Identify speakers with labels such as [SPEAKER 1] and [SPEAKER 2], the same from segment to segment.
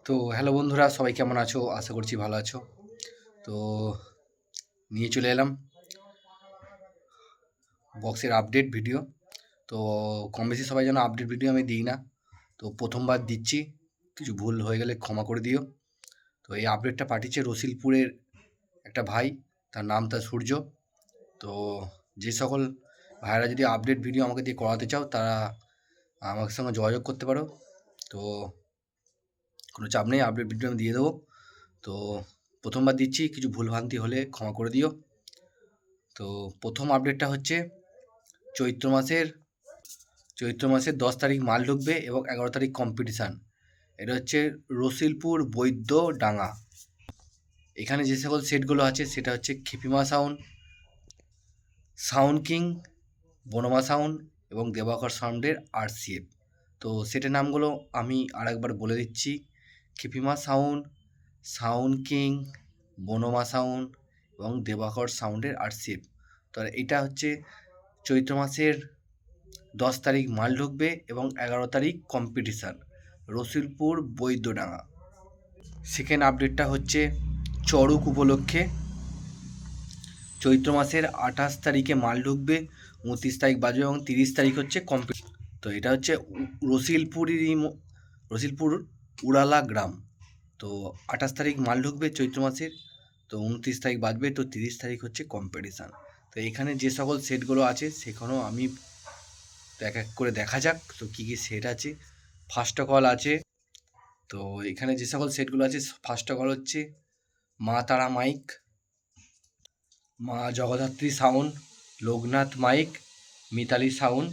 [SPEAKER 1] তো হ্যালো বন্ধুরা, সবাই কেমন আছো? আশা করছি ভালো আছো। তো নিয়ে চলে এলাম বক্সের আপডেট ভিডিও। তো কম বেশি সবাই যেন আপডেট ভিডিও আমি দিই না, তো প্রথমবার দিচ্ছি, কিছু ভুল হয়ে গেলে ক্ষমা করে দিও। তো এই আপডেটটা পাঠিয়েছে রসিলপুরের একটা ভাই, তার সূর্য। তো যে সকল ভাইরা যদি আপডেট ভিডিও আমাকে দিয়ে করাতে চাও, তারা আমার সঙ্গে যোগাযোগ করতে পারো। তো কোনো চাপ নেই, আপডেট ভিডিও আমি দিয়ে দেবো। তো প্রথমবার দিচ্ছি, কিছু ভুলভ্রান্তি হলে ক্ষমা করে দিও। তো প্রথম আপডেটটা হচ্ছে চৈত্র মাসের 10 তারিখ মাল ঢুকবে এবং 11 তারিখ কম্পিটিশান। এটা হচ্ছে রসিলপুর বৈদ্য ডাঙ্গা। এখানে যে সকল সেটগুলো আছে সেটা হচ্ছে খেপিমা সাউন্ড, সাউন্ড কিং, বনমা সাউন্ড এবং দেবাকর সাউন্ডের RCF। তো সেটের নামগুলো আমি আরেকবার বলে দিচ্ছি: খেপিমা সাউন্ড, সাউন্ড কিং, বনমা সাউন্ড এবং দেবাকর সাউন্ডের RCF। তো এটা হচ্ছে চৈত্র মাসের 10 তারিখ মাল ঢুকবে এবং 11 তারিখ কম্পিটিশান, রসিলপুর বৈদ্যডাঙ্গা। সেকেন্ড আপডেটটা হচ্ছে চড়ক উপলক্ষে চৈত্র মাসের 28 তারিখে মাল ঢুকবে, 29 তারিখ বাজবে এবং 30 তারিখ হচ্ছে কম্পিটিশন। তো এটা হচ্ছে রসিলপুর উড়ালা গ্রাম। তো 28 তারিখ মাল ঢুকবে চৈত্র মাসের, তো 29 তারিখ বাজবে, তো 30 তারিখ হচ্ছে কম্পিটিশান। তো এখানে যে সকল সেটগুলো আছে সেখানেও আমি এক এক করে দেখা যাক তো কী কী সেট আছে। ফার্স্ট অফ অল আছে, তো এখানে যে সকল সেটগুলো আছে, ফার্স্ট অফ অল হচ্ছে মা Tara mike, Maa Jagaddhatri sound, Loknath mike, Mitali sound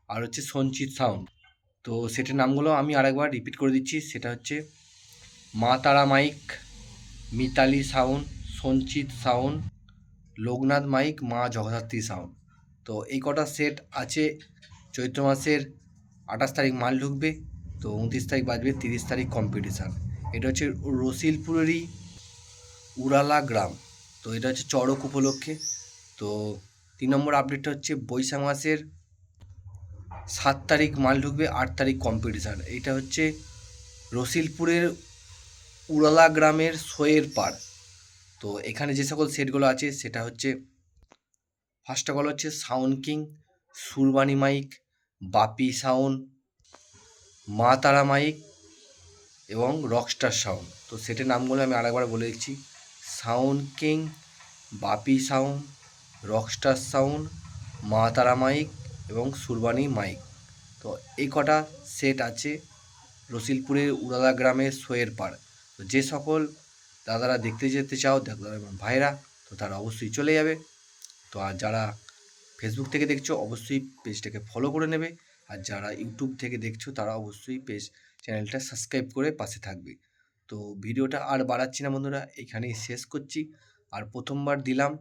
[SPEAKER 1] আর হচ্ছে সঞ্চিত সাউন্ড। তো সেটার নামগুলো আমি আরেকবার রিপিট করে দিচ্ছি, সেটা হচ্ছে মা তারা মাইক, মিতালি সাউন্ড, সঞ্চিত sound, Loknath mic, Maa Jagaddhatri sound. তো এই কটা সেট আছে। চৈত্র মাসের 28 তারিখ মাল ঢুকবে, তো 29 তারিখ বাজবে, 30 তারিখ কম্পিটিশান। এটা হচ্ছে রসিলপুরেরই উড়ালা গ্রাম। তো এটা হচ্ছে চড়ক উপলক্ষে। তো 3 নম্বর আপডেটটা হচ্ছে বৈশাখ মাসের 7 তারিখ মাল ঢুকবে, 8 তারিখ কম্পিটিশান। এটা হচ্ছে রসিলপুরের উড়ালা গ্রামের সোয়ের পাড়। তো এখানে যে সকল সেটগুলো আছে সেটা হচ্ছে ফার্স্ট অফ অল হচ্ছে সাউন্ড কিং, সুরবানি মাইক, বাপি সাউন্ড, মা তারা মাইক এবং রকস্টার সাউন্ড। তো সেটের নামগুলো আমি আরেকবার বলে দিচ্ছি: সাউন্ড কিং, বাপি সাউন্ড, রকস্টার সাউন্ড, মা তারা মাইক এবং সুরবানি মাইক। তো এই কটা সেট আছে রসিলপুরের উড়ালা গ্রামের সোয়ের পাড়। তো যে সকল দাদারা দেখতে যেতে চাও, ভাইরা, তো তারা অবশ্যই চলে যাবে। তো আর যারা ফেসবুক থেকে দেখছো অবশ্যই পেজটাকে ফলো করে নেবে, আর যারা ইউটিউব থেকে দেখছো তারা অবশ্যই চ্যানেলটা সাবস্ক্রাইব করে পাশে থাকবে। তো ভিডিওটা আর বাড়াচ্ছি না বন্ধুরা, এখানেই শেষ করছি। আর প্রথমবার দিলাম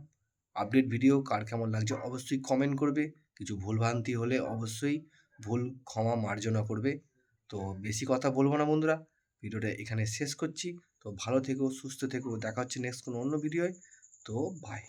[SPEAKER 1] আপডেট ভিডিও, কার কেমন লাগছে অবশ্যই কমেন্ট করবে। কিছু ভুলভ্রান্তি হলে অবশ্যই ক্ষমা মার্জনা করবে। তো বেশি কথা বলবো না বন্ধুরা, ভিডিওটা এখানে শেষ করছি। তো ভালো থেকো, সুস্থ থেকো, দেখা হচ্ছে নেক্সট কোনো অন্য ভিডিওয়। তো বাই।